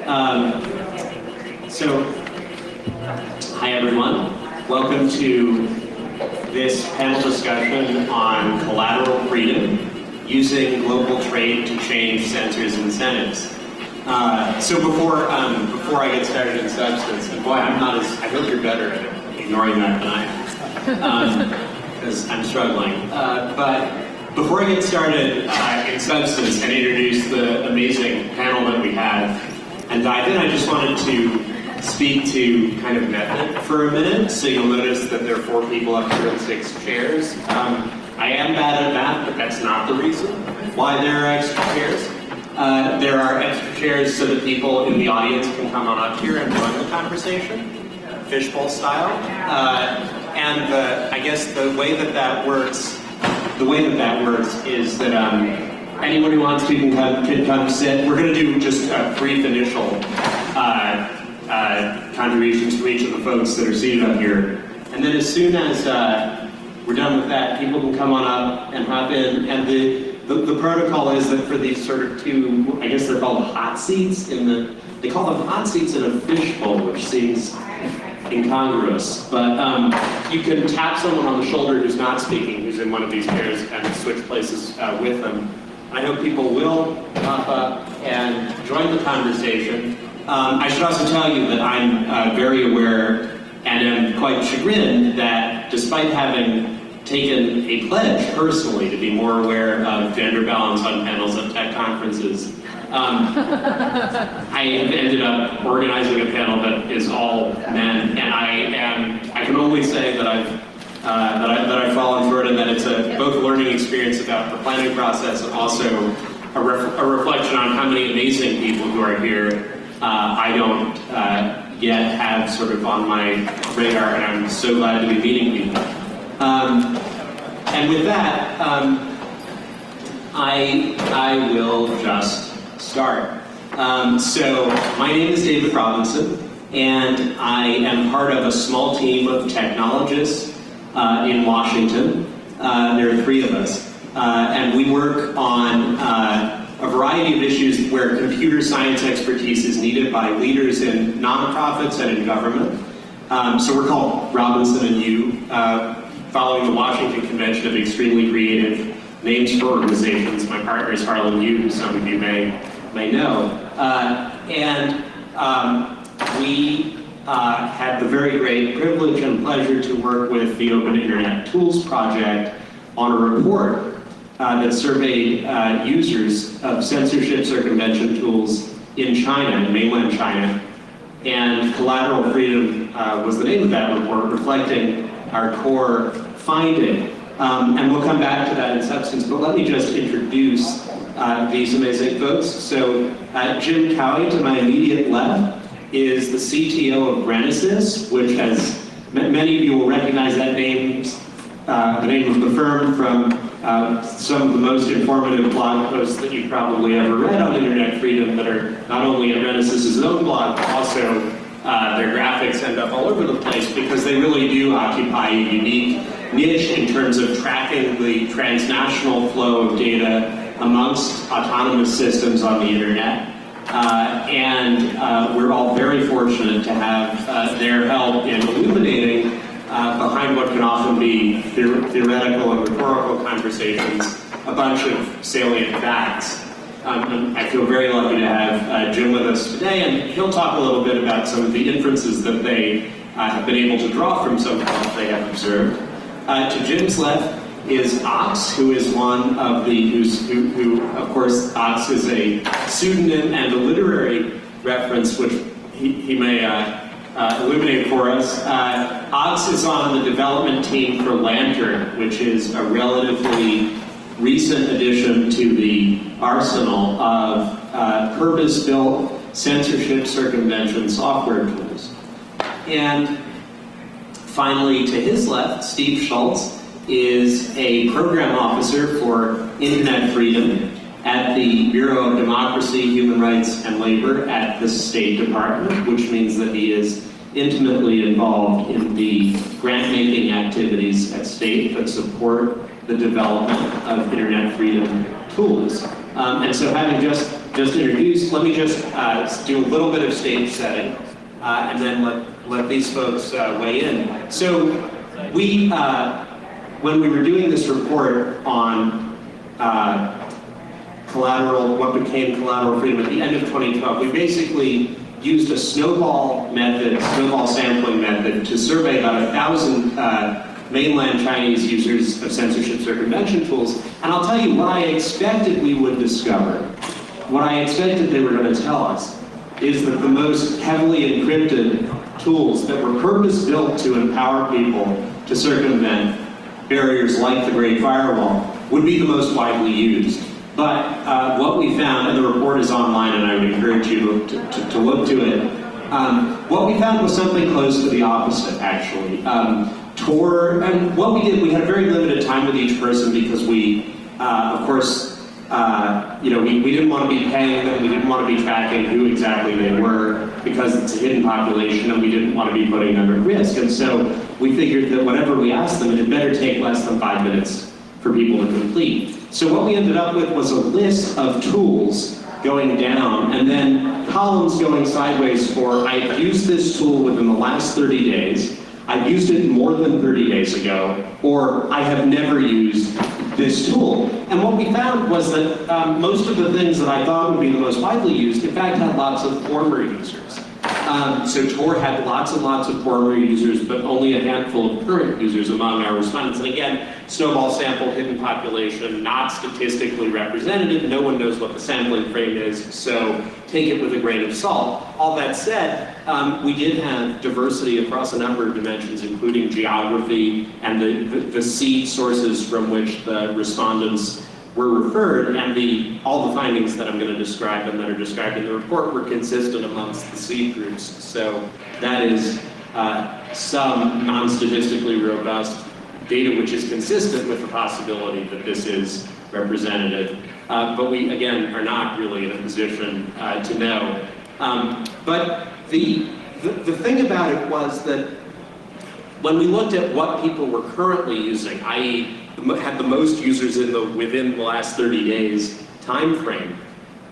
So, hi everyone. Welcome to this panel discussion on collateral freedom, using global trade to change censors' incentives. So before I get started in substance, and boy, I hope you're better at ignoring that than I am, because I'm struggling. But before I get started in substance and introduce the amazing panel that we have and dive in, I just wanted to speak to kind of method for a minute. So you'll notice that there are 4 people up here and 6 chairs. I am bad at math, but that's not the reason why there are extra chairs. There are extra chairs so that people in the audience can come on up here and join the conversation, fishbowl style. And I guess the way that works is that anyone who wants to can come sit. We're going to do just a brief initial contributions from each of the folks that are seated up here. And then as soon as we're done with that, people can come on up and hop in. And the protocol is that for these sort of 2, I guess they're called hot seats, they call them hot seats in a fishbowl, which seems incongruous. But you can tap someone on the shoulder who's not speaking, who's in one of these chairs, and switch places with them. I hope people will pop up and join the conversation. I should also tell you that I'm very aware and am quite chagrined that despite having taken a pledge personally to be more aware of gender balance on panels at tech conferences, I have ended up organizing a panel that is all men, and I can only say that I've fallen short, and that it's both a learning experience about the planning process and also a reflection on how many amazing people who are here I don't yet have sort of on my radar, and I'm so glad to be meeting people. And with that, I will just start. So my name is David Robinson, and I am part of a small team of technologists in Washington. There are 3 of us, and we work on a variety of issues where computer science expertise is needed by leaders in nonprofits and in government. So we're called Robinson and You, following the Washington Convention of extremely creative names for organizations. My partner is Harlan Yu, who some of you may know. And we had the very great privilege and pleasure to work with the Open Internet Tools Project on a report that surveyed users of censorship circumvention tools in China, in mainland China. And Collateral Freedom was the name of that report, reflecting our core finding. And we'll come back to that in substance, but let me just introduce these amazing folks. So Jim Cowie, to my immediate left, is the CTO of Renesys, which has, many of you will recognize that name, the name of the firm from some of the most informative blog posts that you've probably ever read on internet freedom that are not only at Renesys' own blog, but also their graphics end up all over the place because they really do occupy a unique niche in terms of tracking the transnational flow of data amongst autonomous systems on the internet. And we're all very fortunate to have their help in illuminating behind what can often be theoretical and rhetorical conversations, a bunch of salient facts. And I feel very lucky to have Jim with us today, and he'll talk a little bit about some of the inferences that they have been able to draw from some of what they have observed. To Jim's left is Ox, who is one of the, who of course, Ox is a pseudonym and a literary reference, which he may illuminate for us. Ox is on the development team for Lantern, which is a relatively recent addition to the arsenal of purpose-built censorship circumvention software tools. And finally, to his left, Steve Schultz is a program officer for Internet Freedom at the Bureau of Democracy, Human Rights, and Labor at the State Department, which means that he is intimately involved in the grant-making activities at state that support the development of internet freedom tools. And so having just introduced, let me just do a little bit of stage setting, and then let these folks weigh in. So we, when we were doing this report on collateral, what became collateral freedom at the end of 2012, we basically used a snowball sampling method to survey about 1,000 mainland Chinese users of censorship circumvention tools. And I'll tell you what I expected we would discover, what I expected they were going to tell us, is that the most heavily encrypted tools that were purpose-built to empower people to circumvent barriers like the Great Firewall would be the most widely used. But what we found, and the report is online and I would encourage you to look to it, what we found was something close to the opposite, actually. Tor, and what we did, we had a very limited time with each person because we, of course, we didn't want to be paying them, we didn't want to be tracking who exactly they were because it's a hidden population and we didn't want to be putting them at risk. And so we figured that whatever we asked them, it had better take less than 5 minutes for people to complete. So what we ended up with was a list of tools going down and then columns going sideways for I've used this tool within the last 30 days, I've used it more than 30 days ago, or I have never used this tool. And what we found was that most of the things that I thought would be the most widely used, in fact, had lots of former users. So Tor had lots and lots of former users, but only a handful of current users among our respondents. And again, snowball sample, hidden population, not statistically representative. No one knows what the sampling frame is, so take it with a grain of salt. All that said, we did have diversity across a number of dimensions, including geography and the seed sources from which the respondents were referred, and all the findings that I'm going to describe and that are described in the report were consistent amongst the seed groups. So that is some non-statistically robust data which is consistent with the possibility that this is representative. But we, again, are not really in a position to know. But the thing about it was that when we looked at what people were currently using, i.e. had the most users within the last 30 days time frame,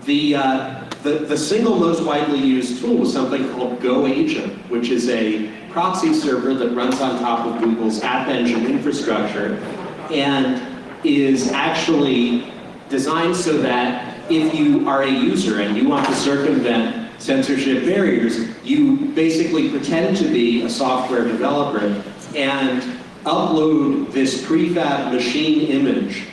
the single most widely used tool was something called GoAgent, which is a proxy server that runs on top of Google's App Engine infrastructure and is actually designed so that if you are a user and you want to circumvent censorship barriers, you basically pretend to be a software developer and upload this prefab machine image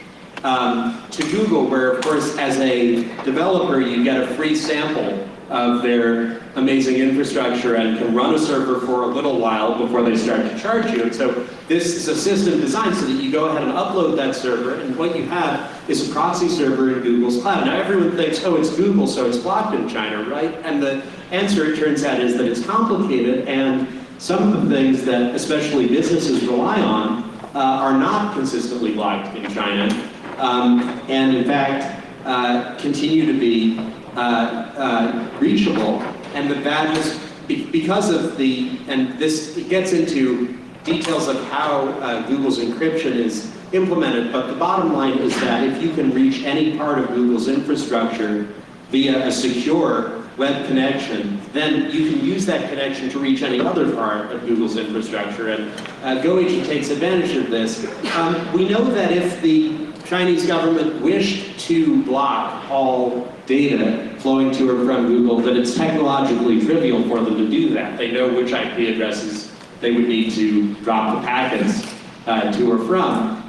to Google, where of course as a developer you get a free sample of their amazing infrastructure and can run a server for a little while before they start to charge you. And so this is a system designed so that you go ahead and upload that server, and what you have is a proxy server in Google's cloud. Now everyone thinks, oh, it's Google, so it's blocked in China, right? And the answer, it turns out, is that it's complicated, and some of the things that especially businesses rely on are not consistently blocked in China, and in fact continue to be reachable. And that is because of and this gets into details of how Google's encryption is implemented, but the bottom line is that if you can reach any part of Google's infrastructure via a secure web connection, then you can use that connection to reach any other part of Google's infrastructure, and GoAgent takes advantage of this. We know that if the Chinese government wished to block all data flowing to or from Google, that it's technologically trivial for them to do that. They know which IP addresses they would need to drop the packets to or from.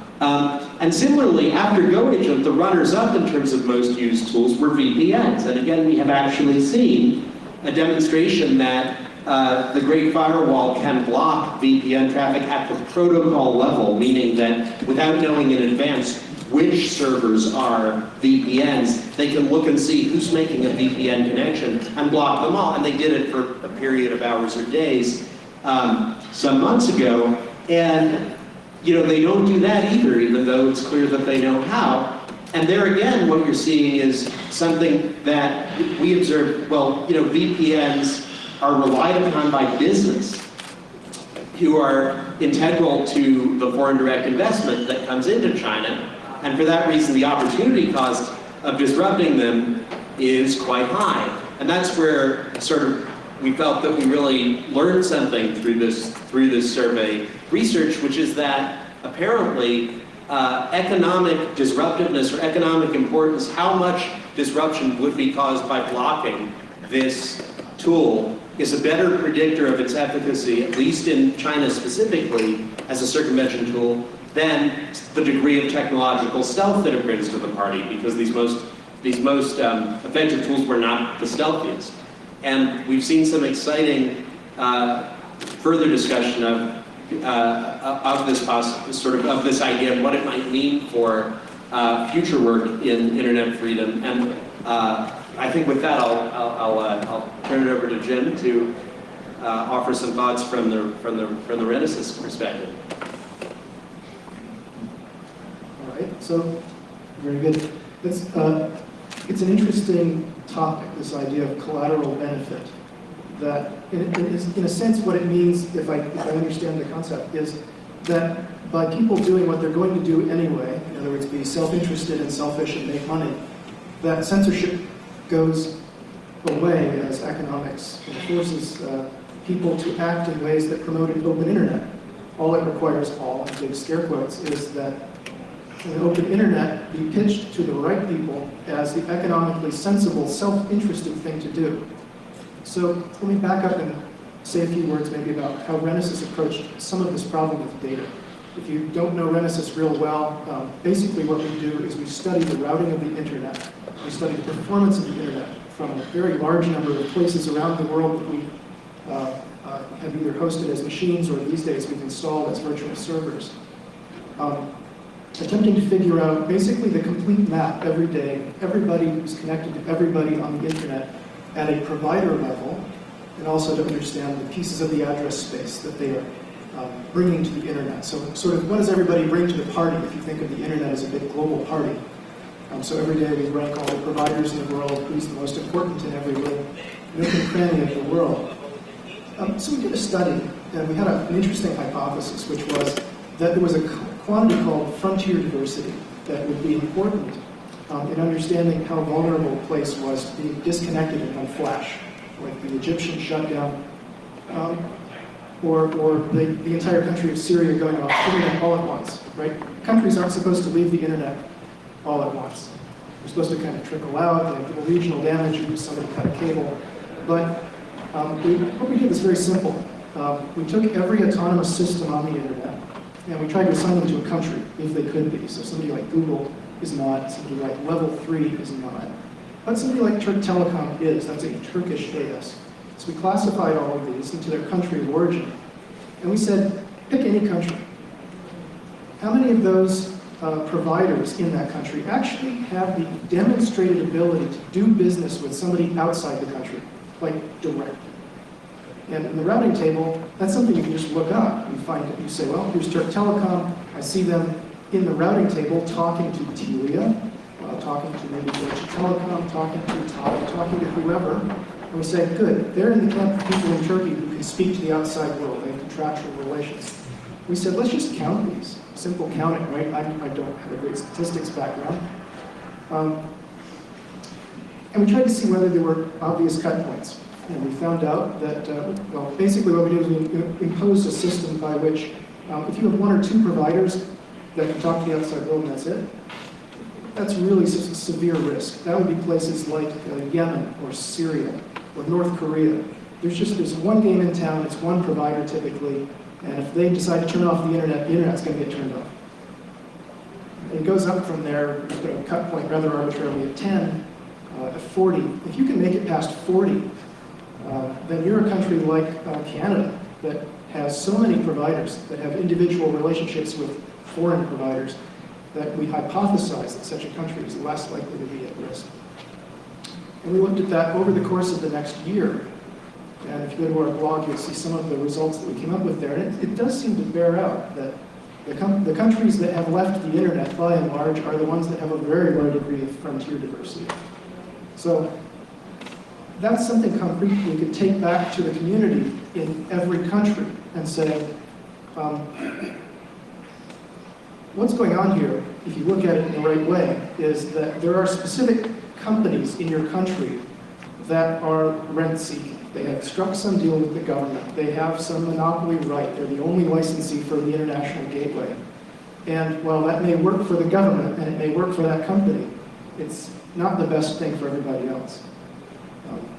And similarly, after GoAgent, the runners-up in terms of most used tools were VPNs. And again, we have actually seen a demonstration that the Great Firewall can block VPN traffic at the protocol level, meaning that without knowing in advance which servers are VPNs, they can look and see who's making a VPN connection and block them all. And they did it for a period of hours or days some months ago. And they don't do that either, even though it's clear that they know how. And there again, what you're seeing is something that we observed. Well, VPNs are relied upon by business who are integral to the foreign direct investment that comes into China. And for that reason, the opportunity cost of disrupting them is quite high. And that's where sort of we felt that we really learned something through this survey research, which is that apparently economic disruptiveness or economic importance, how much disruption would be caused by blocking this tool, is a better predictor of its efficacy, at least in China specifically, as a circumvention tool, than the degree of technological stealth that it brings to the party, because these most effective tools were not the stealthiest. And we've seen some exciting further discussion of this idea of what it might mean for future work in internet freedom. And I think with that, I'll turn it over to Jim to offer some thoughts from the Renesas perspective. All right, so very good. It's an interesting topic, this idea of collateral benefit. That, in a sense, what it means, if I understand the concept, is that by people doing what they're going to do anyway, in other words, be self-interested and selfish and make money, that censorship goes away as economics and forces people to act in ways that promote an open internet. All it requires, all in big scare quotes, is that an open internet be pitched to the right people as the economically sensible, self-interested thing to do. So let me back up and say a few words maybe about how Renesas approached some of this problem with data. If you don't know Renesas real well, basically what we do is we study the routing of the internet. We study the performance of the internet from a very large number of places around the world that we have either hosted as machines or these days we've installed as virtual servers. Attempting to figure out basically the complete map every day, everybody who's connected to everybody on the internet at a provider level, and also to understand the pieces of the address space that they are bringing to the internet. So sort of what does everybody bring to the party if you think of the internet as a big global party? So every day we rank all the providers in the world, who's the most important in every little nook and cranny of the world. So we did a study, and we had an interesting hypothesis, which was that there was a quantity called frontier diversity that would be important in understanding how vulnerable a place was to being disconnected in one flash, like the Egyptian shutdown, or the entire country of Syria going off internet all at once, right? Countries aren't supposed to leave the internet all at once. They're supposed to kind of trickle out, they have regional damage, somebody cut a cable. But what we did was very simple. We took every autonomous system on the internet, and we tried to assign them to a country, if they could be. So somebody like Google is not, somebody like Level 3 is not. But somebody like Turk Telecom is, that's a Turkish AS. So we classified all of these into their country of origin. And we said, pick any country. How many of those providers in that country actually have the demonstrated ability to do business with somebody outside the country, like directly? And in the routing table, that's something you can just look up. You find it, you say, well, here's Turk Telecom. I see them in the routing table talking to Telia, talking to maybe Deutsche Telekom, talking to Tata, talking to whoever. And we say, good, they're in the camp of people in Turkey who can speak to the outside world. They have contractual relations. We said, let's just count these. Simple counting, right? I don't have a great statistics background. And we tried to see whether there were obvious cut points. And we found out that, well, basically what we did was we imposed a system by which if you have one or two providers that can talk to the outside world and that's it, that's really severe risk. That would be places like Yemen or Syria or North Korea. There's one game in town, it's one provider typically, and if they decide to turn off the internet's going to get turned off. And it goes up from there, a cut point rather arbitrarily at 10, at 40. If you can make it past 40, then you're a country like Canada that has so many providers that have individual relationships with foreign providers that we hypothesize that such a country is less likely to be at risk. And we looked at that over the course of the next year. And if you go to our blog, you'll see some of the results that we came up with there. And it does seem to bear out that the countries that have left the internet, by and large, are the ones that have a very low degree of frontier diversity. So that's something concrete we could take back to the community in every country and say, what's going on here, if you look at it in the right way, is that there are specific companies in your country that are rent-seeking. They have struck some deal with the government. They have some monopoly right. They're the only licensee for the international gateway. And while that may work for the government and it may work for that company, it's not the best thing for everybody else.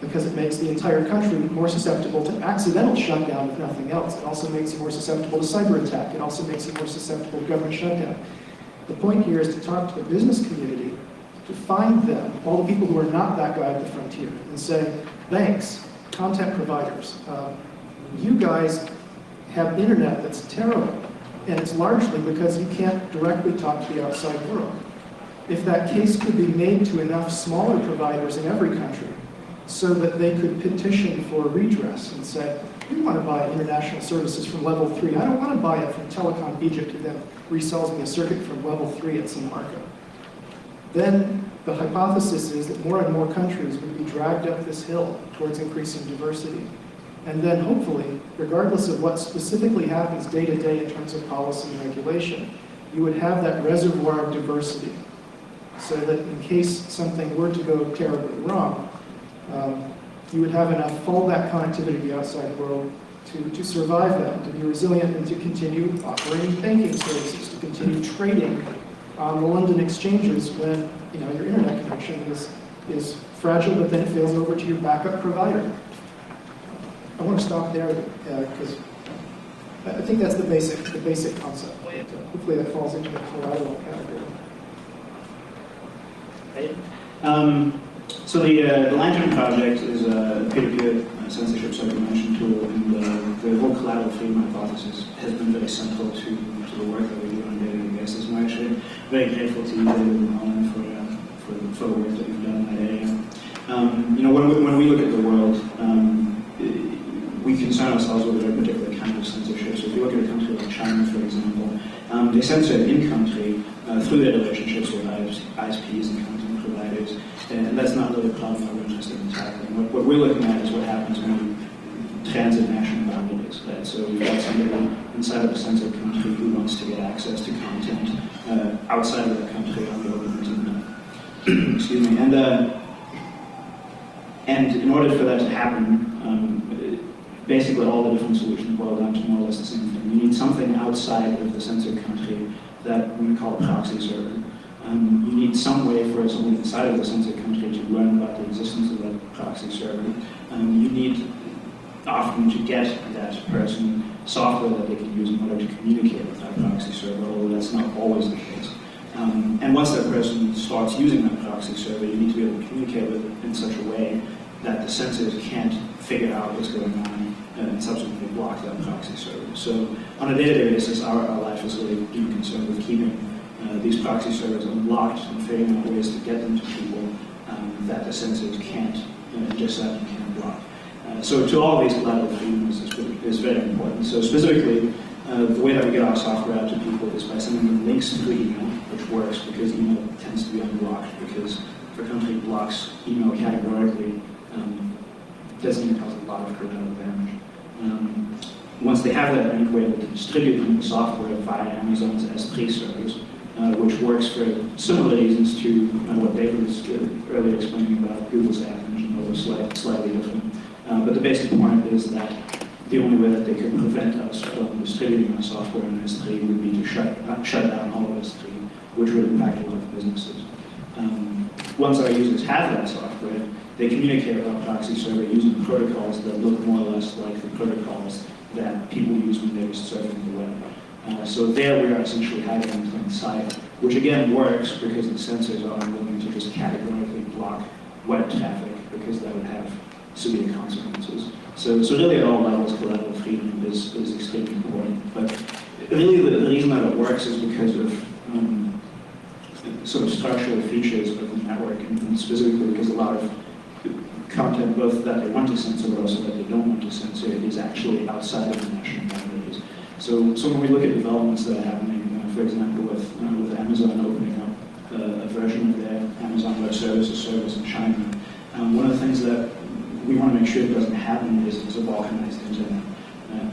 Because it makes the entire country more susceptible to accidental shutdown, if nothing else. It also makes you more susceptible to cyber attack. It also makes you more susceptible to government shutdown. The point here is to talk to the business community, to find them, all the people who are not that guy at the frontier, and say, banks, content providers, you guys have internet that's terrible, and it's largely because you can't directly talk to the outside world. If that case could be made to enough smaller providers in every country, so that they could petition for redress and say, we want to buy international services from level 3. I don't want to buy it from Telecom Egypt who then resells me a circuit from level 3 at some markup. Then the hypothesis is that more and more countries would be dragged up this hill towards increasing diversity. And then hopefully, regardless of what specifically happens day to day in terms of policy and regulation, you would have that reservoir of diversity so that in case something were to go terribly wrong, you would have enough fallback connectivity to the outside world to survive that, to be resilient, and to continue offering banking services, to continue trading on the London exchanges when your internet connection is fragile, but then it fails over to your backup provider. I want to stop there because I think that's the basic concept. Hopefully that falls into the collateral category. So the Lantern project is a peer-to-peer censorship circumvention tool, and the whole collateral freedom hypothesis has been very central to the work that we do on a day-to-day basis. And we're actually very grateful to you, David and Colin, for the work that you've done in that area. When we look at the world, we concern ourselves with a very particular kind of censorship. So if you look at a country like China, for example, they censor in-country through their relationships with ISPs and content providers. And that's not really a problem that we're interested in tackling. What we're looking at is what happens when you transit national boundaries. Right? So we've got somebody inside of a censored country who wants to get access to content outside of that country on the open internet. Excuse me. And in order for that to happen, basically all the different solutions boil down to more or less the same thing. You need something outside of the censored country that we call a proxy server. You need some way for someone inside of the censored country to learn about the existence of that proxy server. You need often to get that person software that they can use in order to communicate with that proxy server, although that's not always the case. And once that person starts using that proxy server, you need to be able to communicate with it in such a way that the censors can't figure out what's going on and subsequently block that proxy server. So on a day-to-day basis, our life is really deeply concerned with keeping these proxy servers unlocked and figuring out ways to get them to people that the censors can't intercept and can't block. So to all of these collateral freedoms is very important. So specifically, the way that we get our software out to people is by sending them links to email, which works because email tends to be unblocked, because if a country blocks email categorically, doesn't cause a lot of collateral damage. Once they have that link, we're able to distribute them the software via Amazon's S3 servers, which works for similar reasons to what David was earlier explaining about Google's App Engine, although slightly different. But the basic point is that the only way that they could prevent us from distributing our software in S3 would be to shut down all of S3, which would impact a lot of businesses. Once our users have that software, they communicate with our proxy server using protocols that look more or less like the protocols that people use when they're surfing the web. So there we are essentially hiding in plain sight, which again works because the censors are unwilling to just categorically block web traffic because that would have severe consequences. So really at all levels, collateral freedom is extremely important. But really the reason that it works is because of sort of structural features of the network, and specifically because a lot of content, both that they want to censor but also that they don't want to censor, is actually outside of the national boundaries. So when we look at developments that are happening, for example, with Amazon opening up a version of their Amazon Web Services service in China, one of the things that we want to make sure it doesn't happen is a balkanized internet.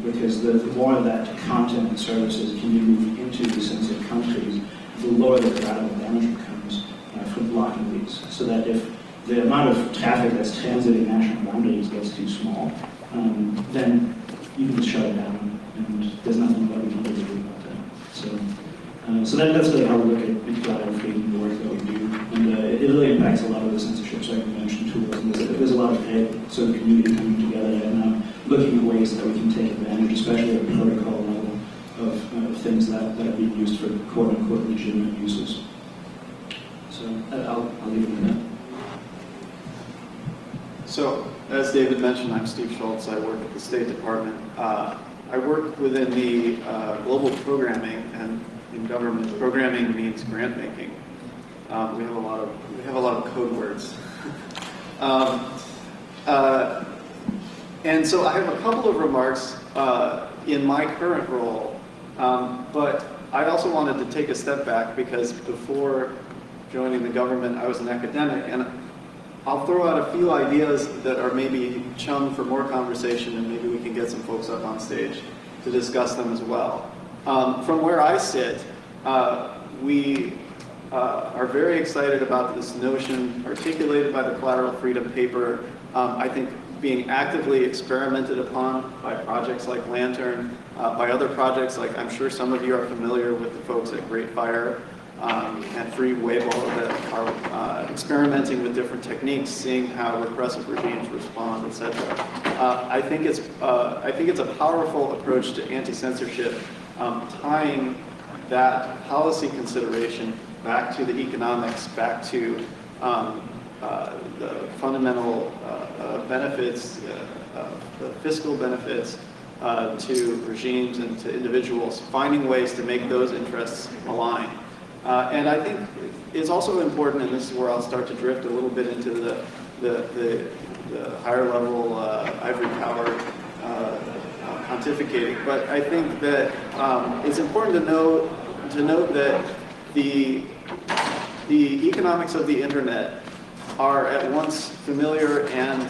because the more that content and services can be moved into the censored countries, the lower the collateral damage becomes from blocking these. So that if the amount of traffic that's transiting national boundaries gets too small, then you can just shut it down, and there's nothing that we can really do about that. So that's really how we look at collateral freedom, the work that we do, and it really impacts a lot of the censorship circumvention tools. And there's a lot of sort of community coming together and looking at ways that we can take advantage, especially at the protocol level, of things that are being used for quote-unquote legitimate uses. So I'll leave it at that. So, as David mentioned, I'm Steve Schultz. I work at the State Department. I work within the global programming, and in government, programming means grant making. We have a lot of code words. And so I have a couple of remarks in my current role, but I also wanted to take a step back because before joining the government, I was an academic, and I'll throw out a few ideas that are maybe chum for more conversation, and maybe we can get some folks up on stage to discuss them as well. From where I sit, we are very excited about this notion articulated by the Collateral Freedom paper, I think being actively experimented upon by projects like Lantern, by other projects like, I'm sure some of you are familiar with the folks at Great Fire and Free Weibo that are experimenting with different techniques, seeing how repressive regimes respond, etc. I think it's a powerful approach to anti-censorship, tying that policy consideration back to the economics, back to the fundamental benefits, the fiscal benefits to regimes and to individuals, finding ways to make those interests align. And I think it's also important, and this is where I'll start to drift a little bit into the higher level ivory tower pontificating, but I think that it's important to note that the economics of the internet are at once familiar and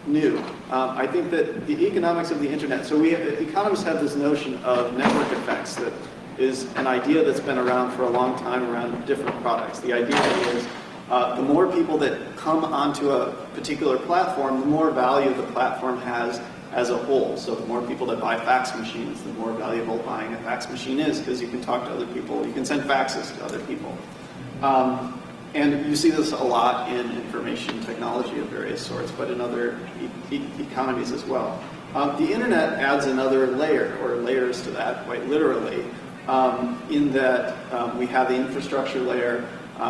new. I think that the economics of the internet, so economists have this notion of network effects that is an idea that's been around for a long time around different products. The idea is the more people that come onto a particular platform, the more value the platform has as a whole. So the more people that buy fax machines, the more valuable buying a fax machine is because you can talk to other people, you can send faxes to other people. And you see this a lot in information technology of various sorts, but in other economies as well. The internet adds another layer, or layers to that, quite literally, in that we have the infrastructure layer,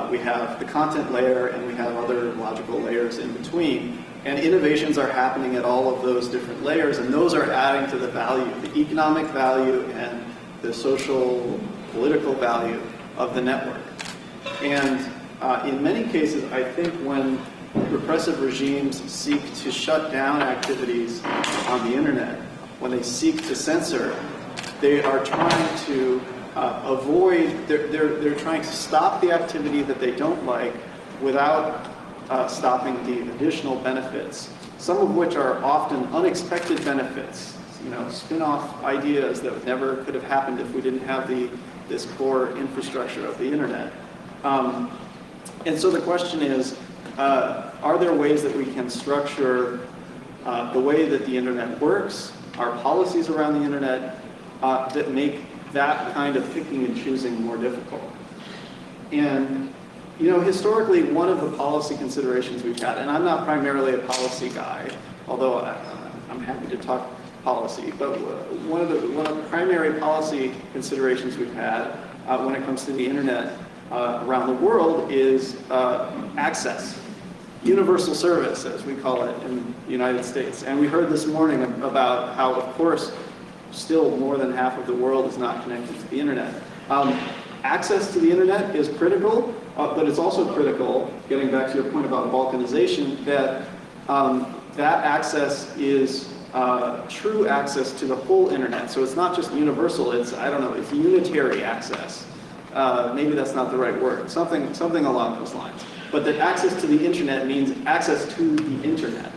we have the content layer, and we have other logical layers in between. And innovations are happening at all of those different layers, and those are adding to the value, the economic value and the social, political value of the network. And in many cases, I think when repressive regimes seek to shut down activities on the internet, when they seek to censor, they are trying to they're trying to stop the activity that they don't like without stopping the additional benefits, some of which are often unexpected benefits, spin-off ideas that never could have happened if we didn't have this core infrastructure of the internet. And so the question is, are there ways that we can structure the way that the internet works, our policies around the internet, that make that kind of picking and choosing more difficult? And historically, one of the policy considerations we've had, and I'm not primarily a policy guy, although I'm happy to talk policy, but one of the primary policy considerations we've had when it comes to the internet around the world is access, universal service, as we call it in the United States. And we heard this morning about how, of course, still more than half of the world is not connected to the internet. Access to the internet is critical, but it's also critical, getting back to your point about balkanization, that that access is true access to the whole internet. So it's not just universal, it's unitary access. Maybe that's not the right word, something along those lines. But that access to the internet means access to the internet.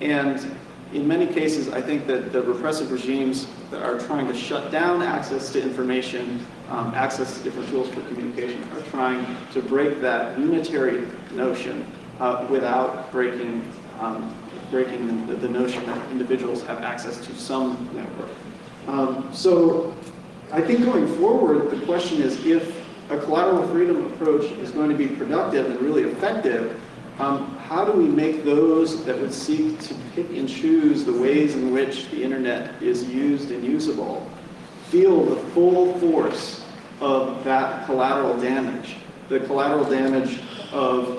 And in many cases, I think that the repressive regimes that are trying to shut down access to information, access to different tools for communication, are trying to break that unitary notion without breaking the notion that individuals have access to some network. So I think going forward, the question is, if a collateral freedom approach is going to be productive and really effective, how do we make those that would seek to pick and choose the ways in which the internet is used and usable feel the full force of that collateral damage, the collateral damage of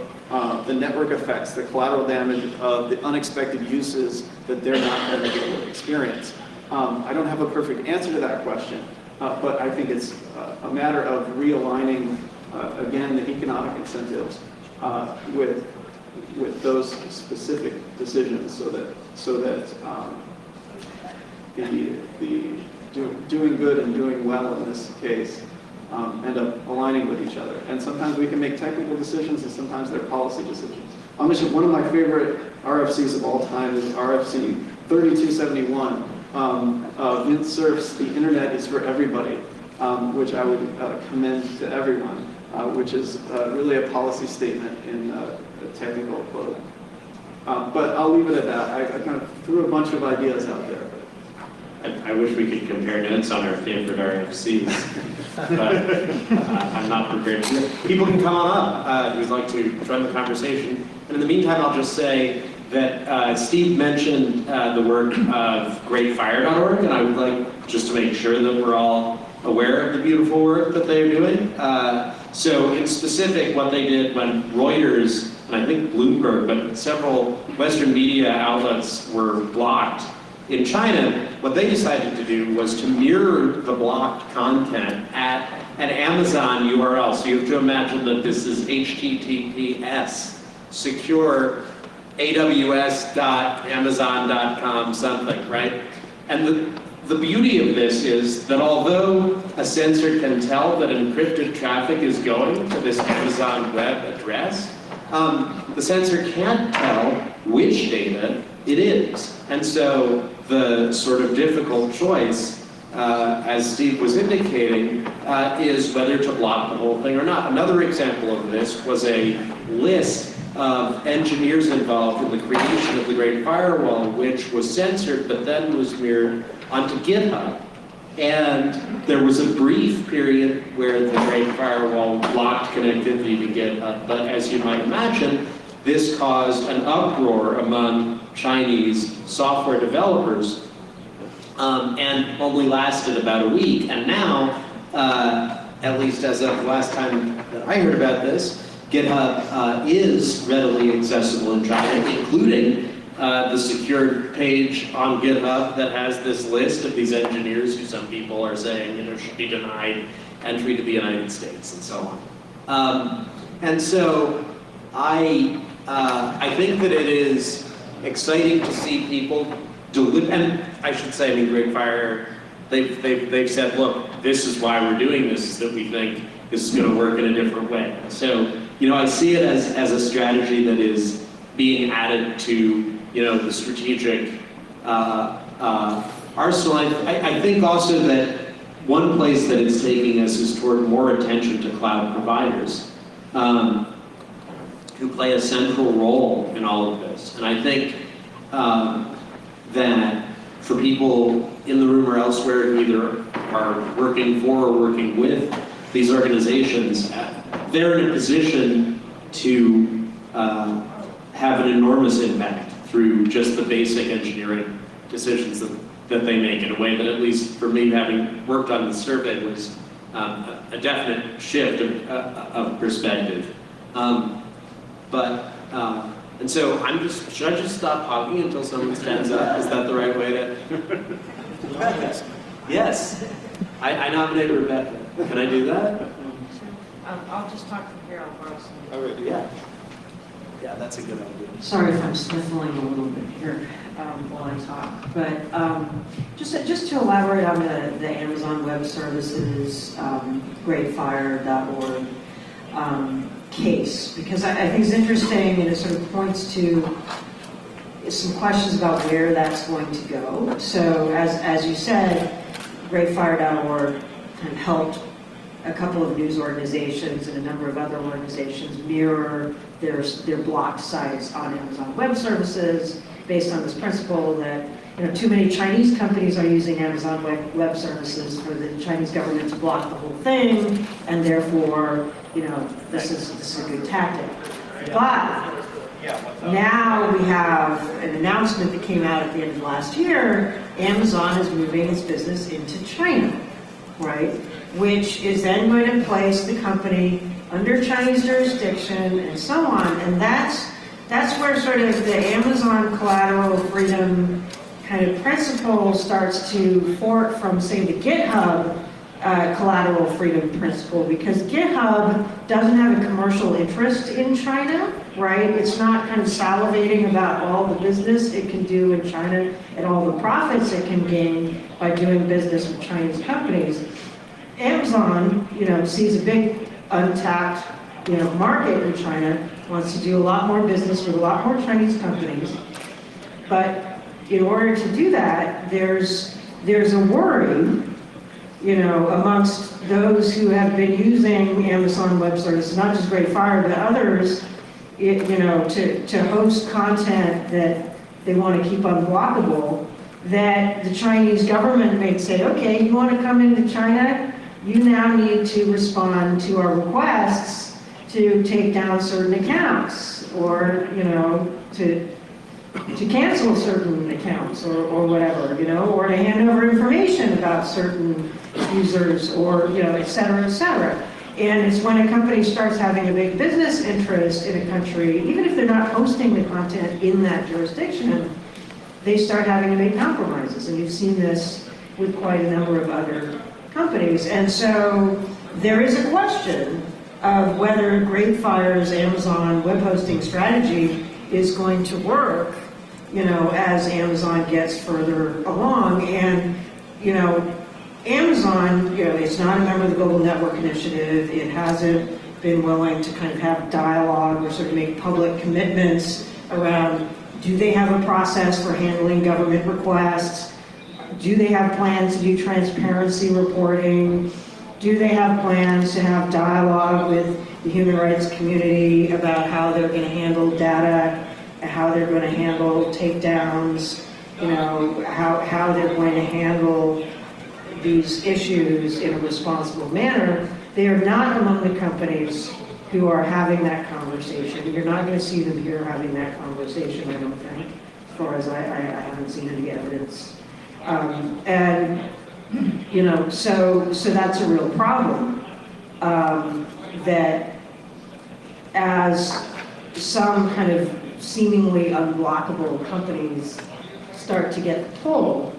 the network effects, the collateral damage of the unexpected uses that they're not going to be able to experience? I don't have a perfect answer to that question, but I think it's a matter of realigning, again, the economic incentives with those specific decisions, so that the doing good and doing well in this case end up aligning with each other. And sometimes we can make technical decisions, and sometimes they're policy decisions. I'll mention one of my favorite RFCs of all time is RFC 3271. Vint Cerf's "The Internet is for Everybody," which I would commend to everyone, which is really a policy statement in a technical clothing. But I'll leave it at that. I kind of threw a bunch of ideas out there. I wish we could compare notes on our favorite RFCs, but I'm not prepared to. People can come on up who'd like to join the conversation. And in the meantime, I'll just say that Steve mentioned the work of greatfire.org, and I would like just to make sure that we're all aware of the beautiful work that they're doing. So in specific, what they did when Reuters, and I think Bloomberg, but several Western media outlets were blocked in China, what they decided to do was to mirror the blocked content at an Amazon URL. So you have to imagine that this is HTTPS, secure aws.amazon.com something, right? And the beauty of this is that although a censor can tell that encrypted traffic is going to this Amazon web address, the censor can't tell which data it is. And so the sort of difficult choice, as Steve was indicating, is whether to block the whole thing or not. Another example of this was a list of engineers involved in the creation of the Great Firewall, which was censored but then was mirrored onto GitHub. And there was a brief period where the Great Firewall blocked connectivity to GitHub, but as you might imagine, this caused an uproar among Chinese software developers, and only lasted about a week. And now, at least as of the last time that I heard about this, GitHub is readily accessible in China, including the secured page on GitHub that has this list of these engineers who some people are saying, should be denied entry to the United States and so on. And so I think that it is exciting to see people and I should say, Greatfire, they've said, look, this is why we're doing this, is that we think this is going to work in a different way. So, I see it as a strategy that is being added to, the strategic arsenal. I think also that one place that it's taking us is toward more attention to cloud providers, who play a central role in all of this. And I think that for people in the room or elsewhere who either are working for or working with these organizations, they're in a position to have an enormous impact through just the basic engineering decisions that they make, in a way that, at least for me, having worked on the survey, was a definite shift of perspective. And so should I just stop talking until someone stands up? Is that the right way to? Yes. I nominate Rebecca. Can I do that? I'll just talk from here, I'll borrow some. All right. Yeah. Yeah, that's a good idea. Sorry if I'm sniffling a little bit here while I talk, but just to elaborate on the Amazon Web Services greatfire.org case, because I think it's interesting, and it sort of points to some questions about where that's going to go. So as you said, greatfire.org kind of helped a couple of news organizations and a number of other organizations mirror their blocked sites on Amazon Web Services based on this principle that too many Chinese companies are using Amazon Web Services for the Chinese government to block the whole thing, and therefore, this is a good tactic. But now we have an announcement that came out at the end of last year. Amazon is moving its business into China, right? Which is then going to place the company under Chinese jurisdiction and so on. And that's where sort of the Amazon collateral freedom kind of principle starts to fork from, say, the GitHub collateral freedom principle, because GitHub doesn't have a commercial interest in China, right? It's not kind of salivating about all the business it can do in China and all the profits it can gain by doing business with Chinese companies. Amazon, sees a big untapped, market in China, wants to do a lot more business with a lot more Chinese companies. But in order to do that, there's a worry, amongst those who have been using Amazon Web Services, not just Greatfire, but others, to host content that they want to keep unblockable, that the Chinese government may say, okay, you want to come into China? You now need to respond to our requests to take down certain accounts, or, to cancel certain accounts or whatever, or to hand over information about certain users, or, et cetera, et cetera. And it's when a company starts having a big business interest in a country, even if they're not hosting the content in that jurisdiction, they start having to make compromises. And you've seen this with quite a number of other companies. And so there is a question of whether Greatfire's Amazon web hosting strategy is going to work, as Amazon gets further along. And, Amazon, it's not a member of the Global Network Initiative. It hasn't been willing to kind of have dialogue or sort of make public commitments around, do they have a process for handling government requests? Do they have plans to do transparency reporting? Do they have plans to have dialogue with the human rights community about how they're going to handle data, and how they're going to handle takedowns, how they're going to handle these issues in a responsible manner? They are not among the companies who are having that conversation. You're not going to see them here having that conversation, I don't think, as far as I haven't seen any evidence. So that's a real problem, that as some kind of seemingly unblockable companies start to get the pull,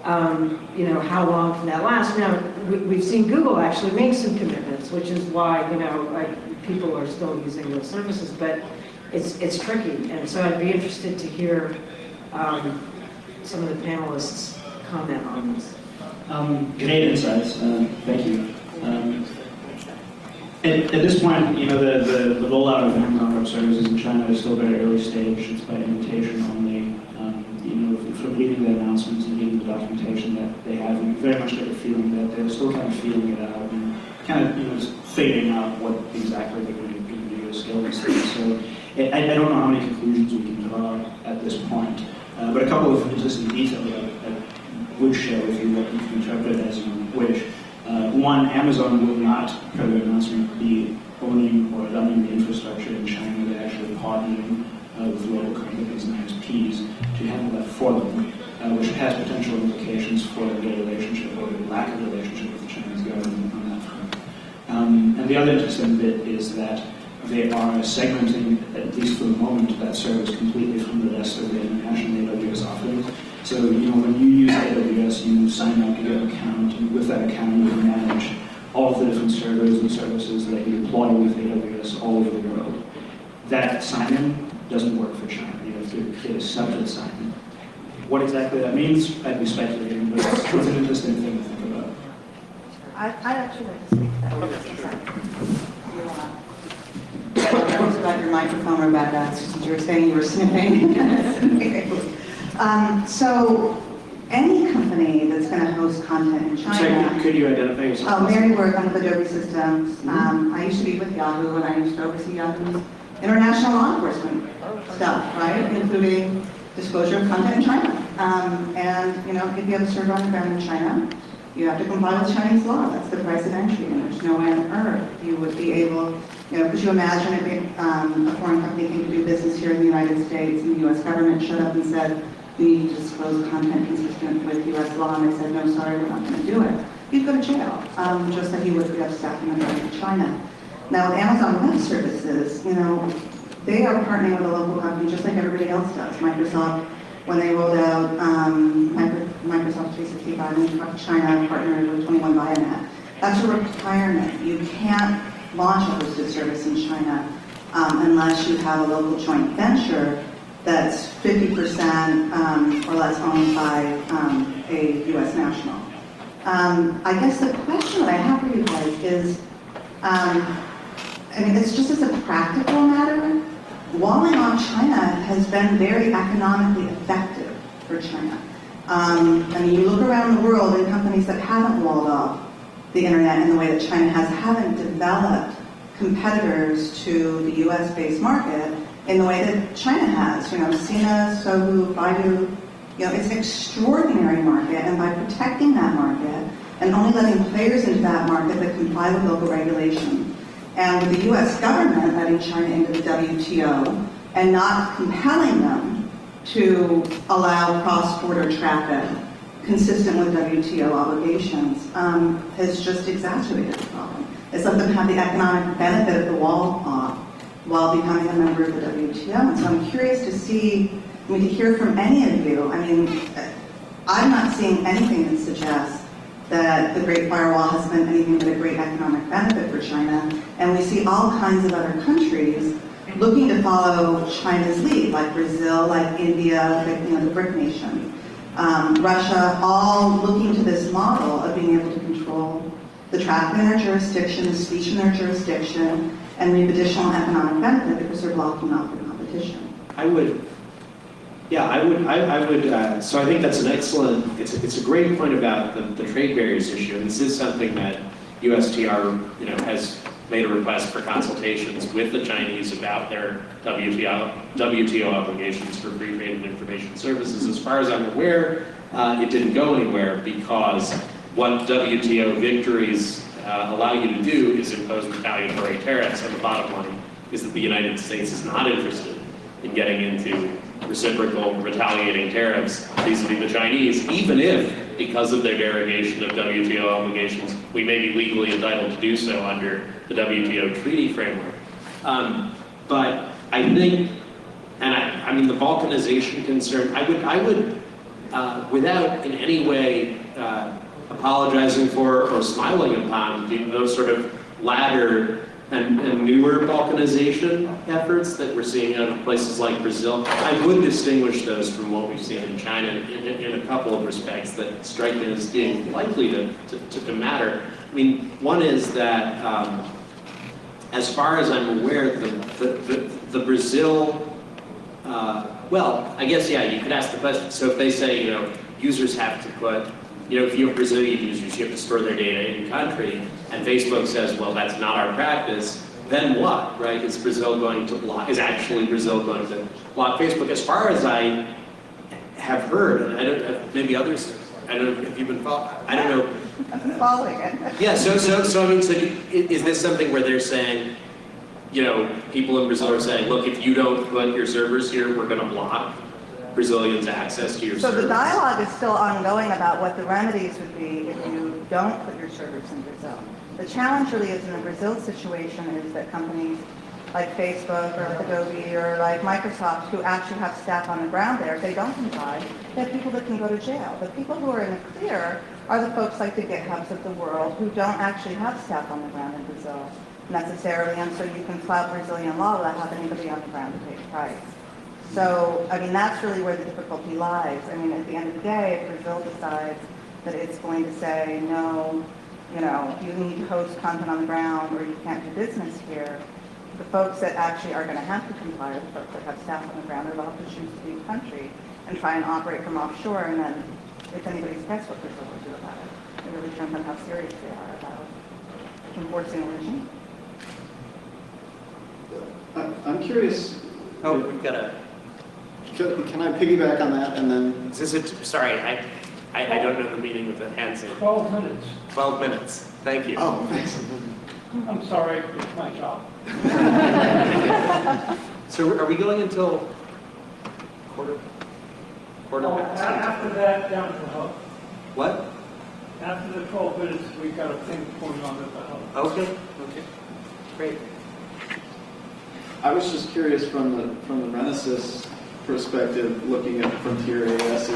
how long can that last? Now, we've seen Google actually make some commitments, which is why, people are still using those services, but it's tricky. And so I'd be interested to hear some of the panelists comment on this. Great insights. Thank you. At this point, the rollout of Amazon Web Services in China is still very early stage. It's by invitation only. From reading the announcements and reading the documentation that they have, you very much get the feeling that they're still kind of feeling it out and kind of, just figuring out what exactly they're going to do to scale these things. So I don't know how many conclusions we can draw at this point, but a couple of interesting details I would share with you what you can interpret as you wish. One, Amazon will not, per their announcement, be owning or running the infrastructure in China. They're actually partnering with local companies and ISPs to handle that for them, which has potential implications for their relationship or the lack of relationship with the Chinese government on that front. And the other interesting bit is that they are segmenting, at least for the moment, that service completely from the rest of the international AWS offerings. So, when you use AWS, you sign up, you get an account, and with that account, you can manage all of the different servers and services that you deploy with AWS all over the world. That sign-in doesn't work for China. You have to create a separate sign-in. What exactly that means, I'd be speculating, but it's an interesting thing to think about. I'd actually like to speak to that. I was about about your microphone, Rebecca, since you were saying you were sniffing. So any company that's going to host content in China. Sorry, could you identify yourself? Oh, Mary Work, I'm with Adobe Systems. I used to be with Yahoo, and I used to oversee Yahoo's international law enforcement stuff, right? Including disclosure of content in China. And, you know, if you have a server on the ground in China, you have to comply with Chinese law. That's the price of entry, and there's no way on earth you would be able, you know, could you imagine if a foreign company came to do business here in the United States and the U.S. government showed up and said, you need to disclose content consistent with U.S. law, and they said, no, sorry, we're not going to do it. You'd go to jail, just like you would if you have staff in China. Now, with Amazon Web Services, you know, they are partnering with a local company just like everybody else does. Microsoft, when they rolled out Microsoft 365 in China, partnered with 21 Bionet. That's a requirement. You can't launch a hosted service in China unless you have a local joint venture that's 50% or less owned by a U.S. national. I guess the question that I have for you guys is, I mean, it's just as a practical matter, walling off China has been very economically effective for China. I mean, you look around the world and companies that haven't walled off the internet in the way that China has haven't developed competitors to the US-based market in the way that China has. You know, Sina, Sohu, Baidu, you know, it's an extraordinary market, and by protecting that market and only letting players into that market that comply with local regulation, and with the US government letting China into the WTO and not compelling them to allow cross-border traffic consistent with WTO obligations, has just exacerbated the problem. It's let them have the economic benefit of the wall off while becoming a member of the WTO. And so I'm curious to see, I mean, to hear from any of you. I mean, I'm not seeing anything that suggests that the Great Firewall has been anything but a great economic benefit for China. And we see all kinds of other countries looking to follow China's lead, like Brazil, like India, like, you know, the BRIC nation, Russia, all looking to this model of being able to control the traffic in their jurisdiction, the speech in their jurisdiction, and reap additional economic benefit because they're blocking off the competition. I would, so I think that's an excellent, it's a great point about the trade barriers issue, and this is something that USTR, you know, has made a request for consultations with the Chinese about their WTO obligations for free trade and information services. As far as I'm aware, it didn't go anywhere because what WTO victories allow you to do is impose retaliatory tariffs, and the bottom line is that the United States is not interested in getting into reciprocal retaliating tariffs vis-a-vis the Chinese, even if, because of their derogation of WTO obligations, we may be legally entitled to do so under the WTO treaty framework. But I think, and I mean the balkanization concern, I would without in any way apologizing for or smiling upon those sort of latter and newer balkanization efforts that we're seeing out of places like Brazil, I would distinguish those from what we've seen in China in a couple of respects that strike me as being likely to matter. I mean, one is that, as far as I'm aware, the Brazil, well, I guess, yeah, you could ask the question. So if they say, you know, users have to put, you know, if you have Brazilian users, you have to store their data in country, and Facebook says, well, that's not our practice, then what, right? Is Brazil going to block, is actually Brazil going to block Facebook? As far as I have heard, and I don't, maybe others, I don't know if you've been following, I don't know. I'm following it. Yeah, so I mean, so is this something where they're saying, you know, people in Brazil are saying, look, if you don't put your servers here, we're going to block Brazilians' access to your servers? So the dialogue is still ongoing about what the remedies would be if you don't put your servers in Brazil. The challenge really is in the Brazil situation is that companies like Facebook or Adobe or like Microsoft who actually have staff on the ground there, if they don't comply, they have people that can go to jail. The people who are in the clear are the folks like the GitHubs of the world who don't actually have staff on the ground in Brazil necessarily, and so you can flout Brazilian law without having anybody on the ground to pay the price. So, I mean, that's really where the difficulty lies. I mean, at the end of the day, if Brazil decides that it's going to say, no, you know, you need to host content on the ground or you can't do business here, the folks that actually are going to have to comply, the folks that have staff on the ground, are allowed to choose to leave the country and try and operate from offshore, and then it's anybody's guess what Brazil will do about it. It really depends on how serious they are about enforcing a regime. I'm curious. Oh, we've got a. Can I piggyback on that and then? Sorry, I don't know the meaning of the hand sign. 12 minutes. 12 minutes. Thank you. Oh, thanks. I'm sorry, it's my job. So are we going until quarter past? After that, down to the hub. What? After the 12 minutes, we've got a thing going on at the hub. Okay. Great. I was just curious from the Renaissance perspective, looking at frontier ASs,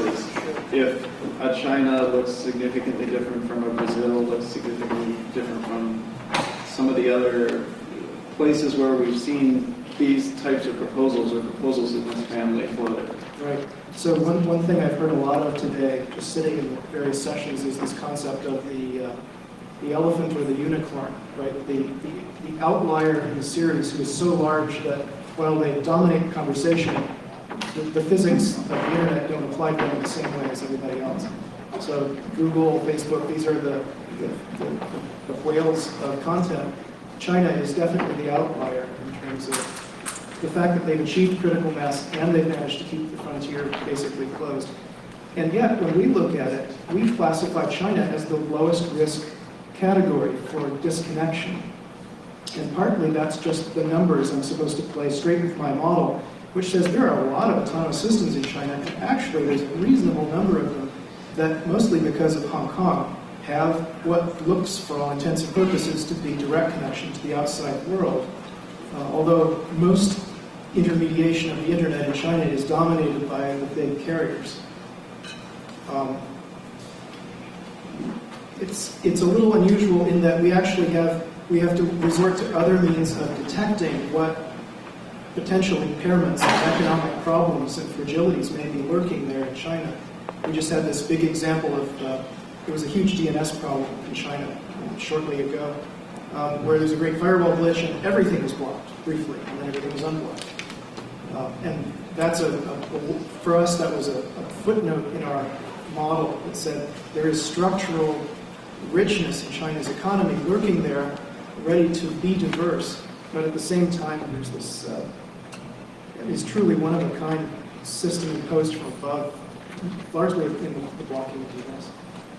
if a China looks significantly different from a Brazil, looks significantly different from some of the other places where we've seen these types of proposals or proposals in this family floated. Right. So one thing I've heard a lot of today, just sitting in various sessions, is this concept of the elephant or the unicorn, right? The outlier in the series who is so large that while they dominate conversation, the physics of the internet don't apply to them in the same way as everybody else. So Google, Facebook, these are the whales of content. China is definitely the outlier in terms of the fact that they've achieved critical mass and they've managed to keep the frontier basically closed. And yet, when we look at it, we classify China as the lowest risk category for disconnection. And partly that's just the numbers I'm supposed to play straight with my model, which says there are a lot of autonomous systems in China, and actually there's a reasonable number of them that, mostly because of Hong Kong, have what looks, for all intents and purposes, to be direct connection to the outside world. Although most intermediation of the internet in China is dominated by the big carriers. It's a little unusual in that we actually have to resort to other means of detecting what potential impairments and economic problems and fragilities may be lurking there in China. We just had this big example of, there was a huge DNS problem in China shortly ago, where there's a great firewall glitch and everything was blocked briefly, and then everything was unblocked. And that's for us, that was a footnote in our model that said there is structural richness in China's economy lurking there, ready to be diverse, but at the same time, there's this is truly one-of-a-kind system imposed from above, largely in the blocking of DNS.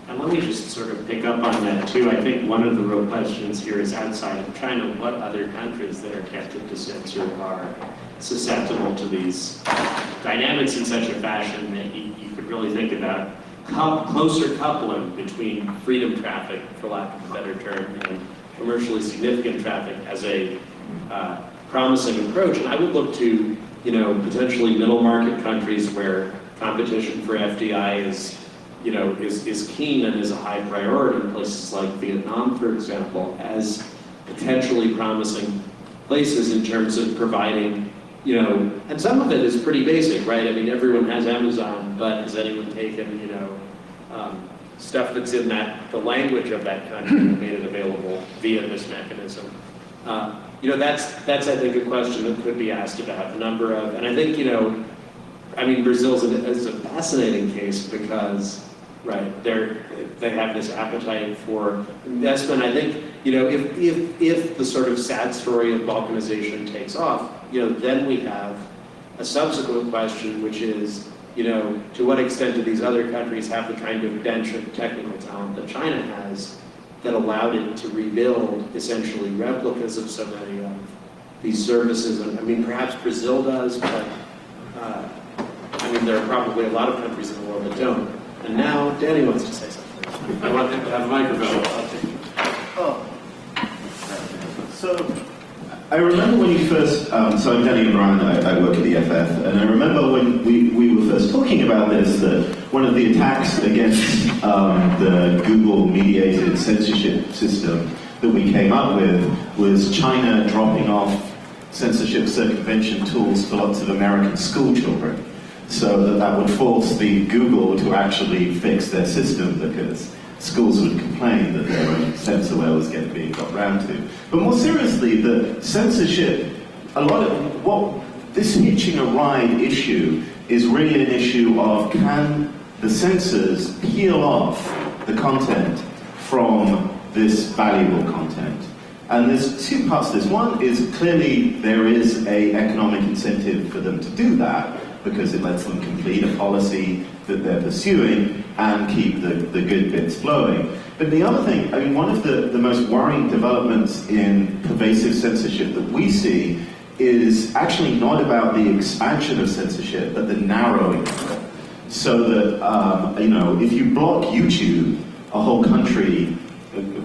And let me just sort of pick up on that too. I think one of the real questions here is, outside of China, what other countries that are connected to Censor are susceptible to these dynamics in such a fashion that you could really think about closer coupling between freedom traffic, for lack of a better term, and commercially significant traffic as a promising approach. And I would look to, potentially middle market countries where competition for FDI is keen and is a high priority, places like Vietnam, for example, as potentially promising places in terms of providing, and some of it is pretty basic, right? I mean, everyone has Amazon, but has anyone taken, stuff that's in the language of that country and made it available via this mechanism? That's I think a question that could be asked about a number of, and I think, Brazil is a fascinating case because, right, they have this appetite for investment. I think, if the sort of sad story of balkanization takes off, then we have a subsequent question, which is, to what extent do these other countries have the kind of bench of technical talent that China has that allowed it to rebuild essentially replicas of so many of these services? And perhaps Brazil does, but there are probably a lot of countries in the world that don't. And now Danny wants to say something. I want him to have a microphone. So I remember when you first, so I'm Danny O'Brien, I work at the FF, and I remember when we were first talking about this, that one of the attacks against the Google-mediated censorship system that we came up with was China dropping off censorship circumvention tools for lots of American school children, so that would force the Google to actually fix their system, because schools would complain that their own censorware was being got round to. But more seriously, the censorship, a lot of what this hitching a ride issue is really an issue of, can the censors peel off the content from this valuable content? And there's two parts to this. One is clearly there is an economic incentive for them to do that, because it lets them complete a policy that they're pursuing and keep the good bits flowing. But the other thing, I mean, one of the most worrying developments in pervasive censorship that we see is actually not about the expansion of censorship, but the narrowing of it. So that, you know, if you block YouTube, a whole country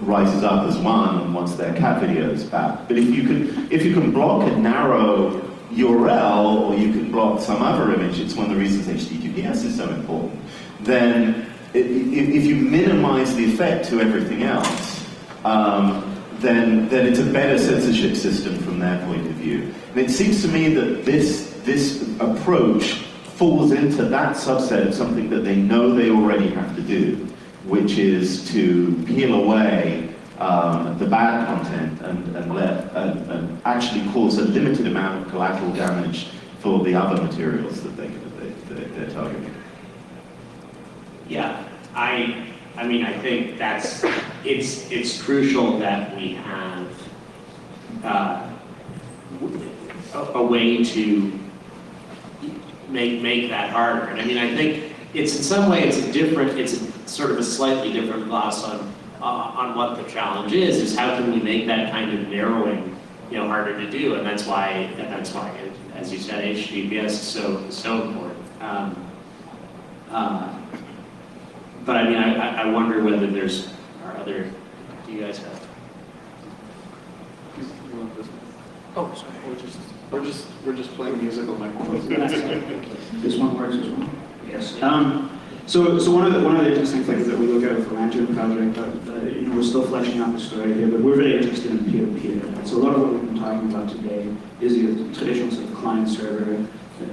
rises up as one and wants their cat videos back. But if you can block a narrow URL, or you can block some other image, it's one of the reasons HTTPS is so important, then if you minimize the effect to everything else, then it's a better censorship system from their point of view. And it seems to me that this approach falls into that subset of something that they know they already have to do, which is to peel away the bad content and actually cause a limited amount of collateral damage for the other materials that they're targeting. Yeah, I mean, I think it's crucial that we have a way to make that harder. And I mean, I think it's in some way it's sort of a slightly different gloss on what the challenge is how can we make that kind of narrowing, you know, harder to do, and that's why as you said, HTTPS is so important. But I mean, I wonder whether are other. Do you guys have? Oh, sorry. We're just playing musical microphones. This one works as well. Yes. So one of the interesting things that we look at for Lantern project, you know, we're still fleshing out the story here, but we're very interested in peer-to-peer. And so a lot of what we've been talking about today is the traditional sort of client-server.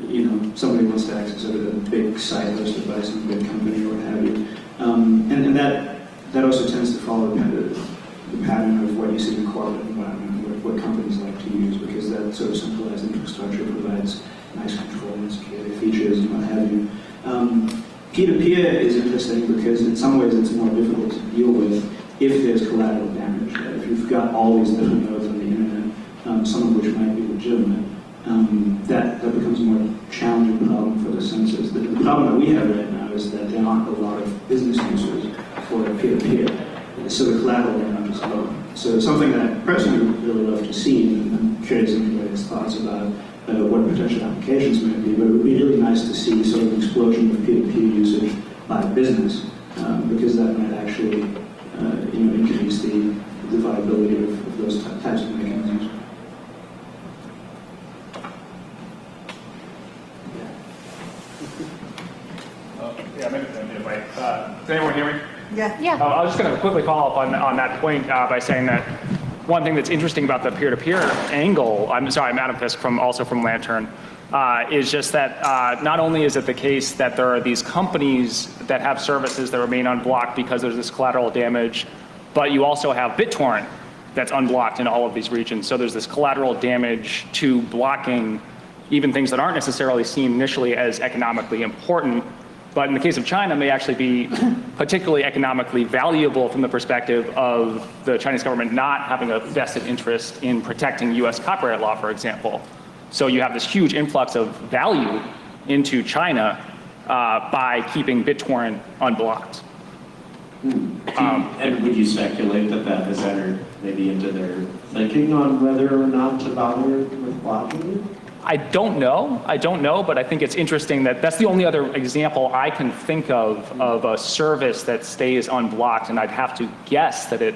You know, somebody wants to access a big site host device in a big company or what have you, and that also tends to follow the pattern of what you see in the corporate environment, what companies like to use, because that sort of centralized infrastructure provides nice control and security features and what have you. Peer-to-peer is interesting because in some ways it's more difficult to deal with if there's collateral damage. Right? If you've got all these different nodes on the internet, some of which might be legitimate, that becomes a more challenging problem for the censors. The problem that we have right now is that there aren't a lot of business users for peer-to-peer, so the collateral damage is low. So something that I personally would really love to see, and I'm curious if anybody's thoughts about what potential applications might be, but it would be really nice to see sort of an explosion of peer-to-peer usage by business, because that might actually you know, increase the viability of those types of mechanisms. Yeah, maybe does anyone hear me? Yeah. I was just going to quickly follow up on that point by saying that one thing that's interesting about the peer-to-peer angle, I'm Adam Fisk also from Lantern, is just that not only is it the case that there are these companies that have services that remain unblocked because there's this collateral damage, but you also have BitTorrent that's unblocked in all of these regions. So there's this collateral damage to blocking even things that aren't necessarily seen initially as economically important, but in the case of China may actually be particularly economically valuable from the perspective of the Chinese government not having a vested interest in protecting US copyright law, for example. So you have this huge influx of value into China by keeping BitTorrent unblocked. And would you speculate that has entered maybe into their thinking on whether or not to bother with blocking it? I don't know, but I think it's interesting that that's the only other example I can think of a service that stays unblocked, and I'd have to guess that it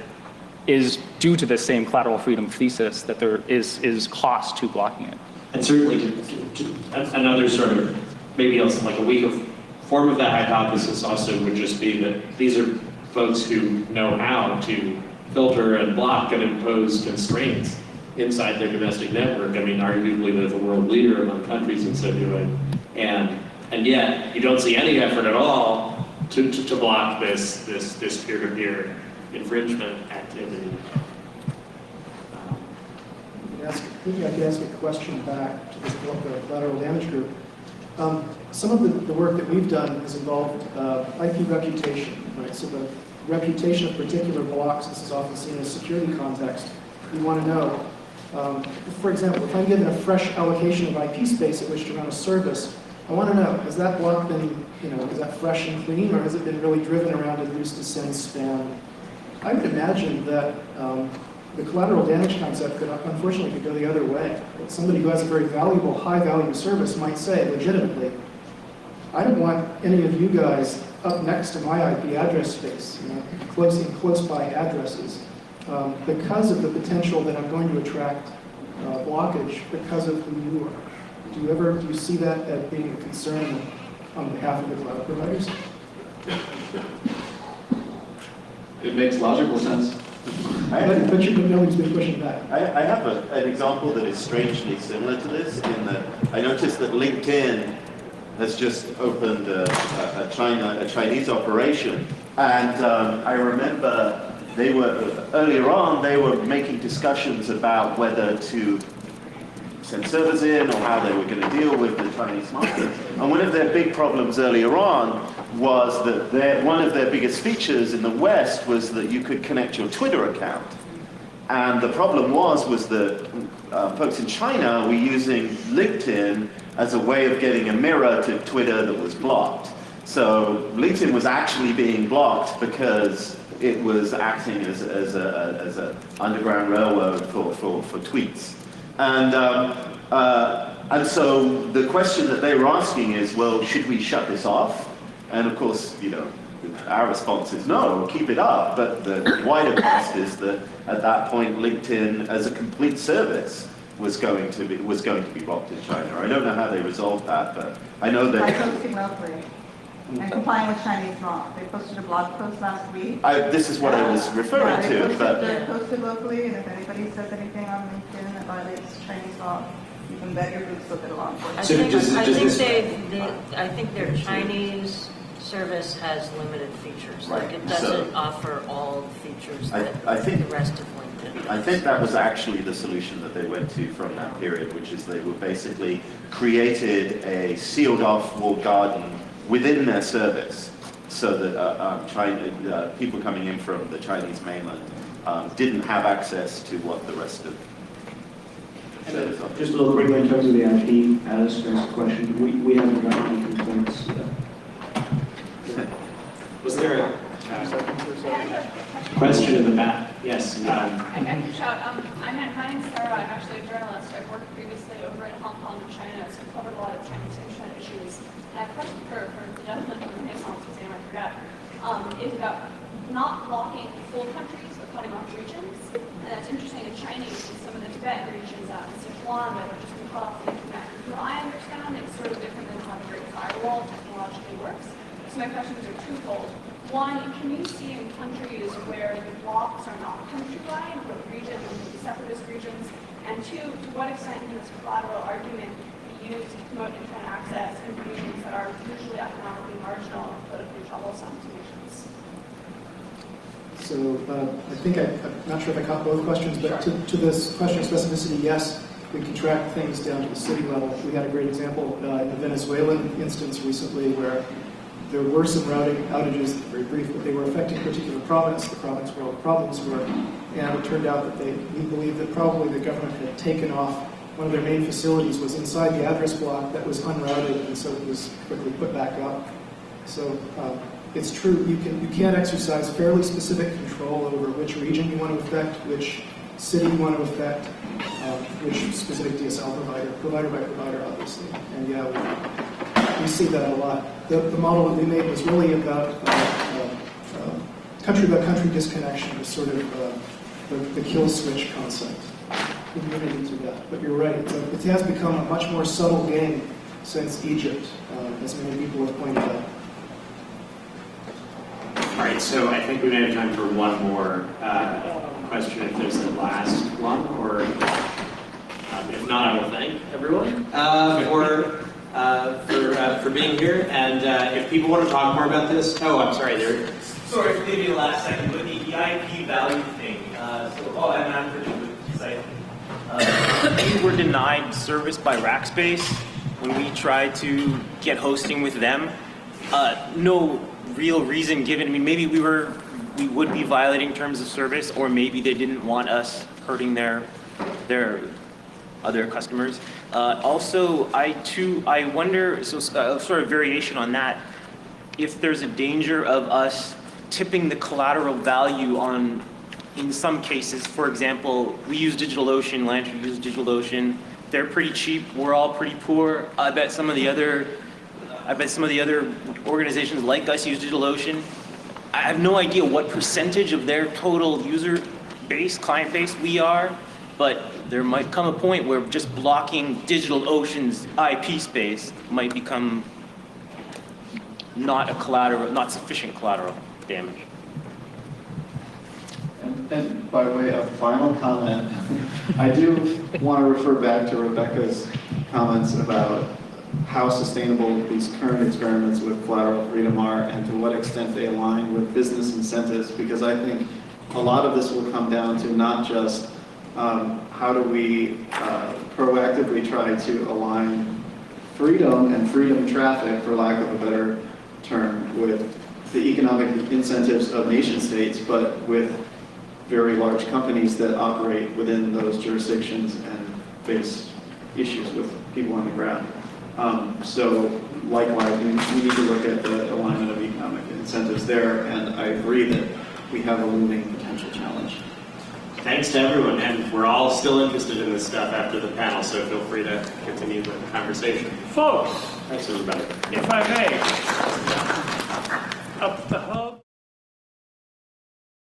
is due to the same collateral freedom thesis that there is cost to blocking it. And certainly another sort of, maybe also like a weaker form of that hypothesis also would just be that these are folks who know how to filter and block and impose constraints inside their domestic network. I mean, arguably they're the world leader among countries in so doing. And yet you don't see any effort at all to block this peer-to-peer infringement activity. Maybe I could ask a question back to this collateral damage group. Some of the work that we've done has involved IP reputation, right? So the reputation of particular blocks, this is often seen in a security context. We want to know, for example, if I'm given a fresh allocation of IP space at which to run a service, I want to know, has that block been, is that fresh and clean, or has it been really driven around and used to send spam? I would imagine that the collateral damage concept could, unfortunately, go the other way. Somebody who has a very valuable, high-value service might say, legitimately, I don't want any of you guys up next to my IP address space, close by addresses, because of the potential that I'm going to attract blockage because of who you are. Do you see that as being a concern on behalf of the cloud providers? It makes logical sense. But nobody's been pushing back. I have an example that is strangely similar to this, in that I noticed that LinkedIn has just opened a Chinese operation, and I remember earlier on they were making discussions about whether to send servers in or how they were going to deal with the Chinese market. And one of their big problems earlier on was that one of their biggest features in the West was that you could connect your Twitter account. And the problem was that folks in China were using LinkedIn as a way of getting a mirror to Twitter that was blocked. So LinkedIn was actually being blocked because it was acting as an underground railroad for tweets. And so the question that they were asking is, well, should we shut this off? And of course, our response is no, keep it up. But the wider cost is that at that point, LinkedIn as a complete service was going to be blocked in China. I don't know how they resolved that, but I know that. By posting locally and complying with Chinese law. They posted a blog post last week. This is what I was referring to. They posted locally, and if anybody says anything on LinkedIn that violates Chinese law, you can bet your boots they'll get a law enforcement. I think their Chinese service has limited features. Like it doesn't offer all the features that the rest of LinkedIn does. I think that was actually the solution that they went to from that period, which is they were basically created a sealed-off walled garden within their service, so that people coming in from the Chinese mainland didn't have access to what the rest of service offered. Just a little quickly in terms of the IP, Alice asked a question. We haven't gotten any complaints yet. Was there a question in the back? Yes. I can shout. My name's Sarah. I'm actually a journalist. I've worked previously over in Hong Kong and China, so I've covered a lot of Chinese internet issues. And I have a question for the gentleman from the Renaissance Museum, I forgot, is about not blocking full countries, but cutting off regions. And that's interesting in Chinese, in some of the Tibetan regions out in Sichuan that are just cut off the internet. From what I understand, it's sort of different than how the Great Firewall technologically works. So my questions are twofold. One, can you see in countries where the blocks are not countrywide, but regions, separatist regions? And two, to what extent can this collateral argument be used to promote internet access in regions that are usually economically marginal and politically troublesome to nations? So I think I'm not sure if I caught both questions, but to this question of specificity, yes, we can track things down to the city level. We had a great example in the Venezuelan instance recently where there were some routing outages, very brief, but they were affecting a particular province, the province where all the problems were, and it turned out that we believe that probably the government had taken off one of their main facilities was inside the address block that was unrouted, and so it was quickly put back up. So it's true, you can exercise fairly specific control over which region you want to affect, which city you want to affect, which specific DSL provider by provider, obviously. And yeah, we see that a lot. The model that we made was really about country-by-country disconnection, is sort of the kill switch concept. Immunity to that. But you're right, it has become a much more subtle game since Egypt, as many people have pointed out. All right, so I think we may have time for one more question if there's the last one, or if not, I will thank everyone for for being here. And if people want to talk more about this, oh, I'm sorry, there. Sorry for leaving the last second, but the IP value thing. I'm not pretty good site. We were denied service by Rackspace when we tried to get hosting with them. No real reason given. I mean, maybe we would be violating terms of service, or maybe they didn't want us hurting their other customers. Also, I wonder, sort of variation on that, if there's a danger of us tipping the collateral value on, in some cases. For example, we use DigitalOcean, Lantern uses DigitalOcean. They're pretty cheap. We're all pretty poor. I bet some of the other organizations like us use DigitalOcean. I have no idea what percentage of their total user base, client base we are, but there might come a point where just blocking DigitalOcean's IP space might become not sufficient collateral damage. And by way of final comment, I do want to refer back to Rebecca's comments about how sustainable these current experiments with collateral freedom are and to what extent they align with business incentives, because I think a lot of this will come down to not just how do we proactively try to align freedom and freedom traffic, for lack of a better term, with the economic incentives of nation states, but with very large companies that operate within those jurisdictions and face issues with people on the ground. So likewise, we need to look at the alignment of economic incentives there, and I agree that we have a looming potential challenge. Thanks to everyone, and we're all still interested in this stuff after the panel, so feel free to continue the conversation. Folks, Thanks, everybody. if I may, up the hub.